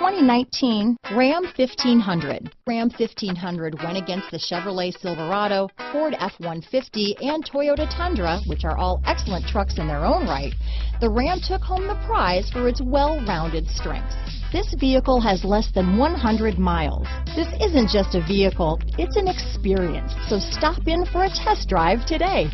2019 Ram 1500. Ram 1500 went against the Chevrolet Silverado, Ford F-150, and Toyota Tundra, which are all excellent trucks in their own right. The Ram took home the prize for its well-rounded strengths. This vehicle has less than 100 miles. This isn't just a vehicle, it's an experience. So stop in for a test drive today.